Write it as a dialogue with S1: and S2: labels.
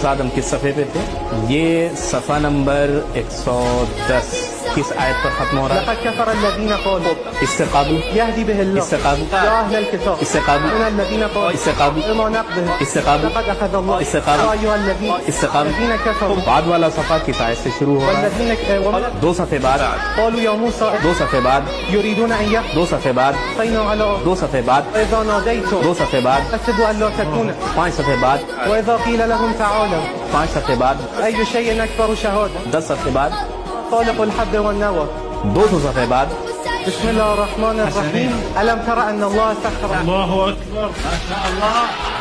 S1: उस्ताद हम किस सफ़े पे थे? ये सफ़ा नंबर 110 किस आयत पर खत्म हो रहा है?
S2: लक़द कफ़र अल्लज़ीना क़ालू
S1: इससे काबू,
S2: यहदी बिहिल्लाह
S1: इससे काबू,
S2: या अहलल किताब
S1: इससे काबू,
S2: इन्नल्लज़ीना क़ालू
S1: इससे काबू,
S2: बिमा नक़दिहिम
S1: इससे काबू,
S2: लक़द अख़ज़ल्लाहु
S1: इससे काबू,
S2: या अय्युहल्लज़ीना
S1: इससे काबू।
S2: लज़ीना कफ़रू
S1: बाद वाला सफ़ा किस आयत से शुरू हो रहा है?
S2: वल्लज़ीना
S1: 2 सफ़े बाद,
S2: क़ालू या मूसा
S1: 2 सफ़े बाद,
S2: युरीदूना अन
S1: 2 सफ़े बाद,
S2: यक़्फ़ीना अला
S1: 2 सफ़े बाद,
S2: वइज़ा नादैतुम
S1: 2 सफ़े बाद,
S2: अशहदु अन ला तकूना
S1: 5 सफ़े बाद,
S2: वइज़ा क़ील लहुम तआलू
S1: 5 सफ़े बाद,
S2: अय्यु शैइन अकबरु शहादा
S1: 10 सफ़े बाद,
S2: ख़ालिक़ुल हब्बि वन नवा
S1: 200 सफ़े बाद।
S2: बिस्मिल्लाहिर रहमानिर रहीम अलम तरा अन्न अल्लाह सख़्खर
S3: الله أكبر ما شاء الله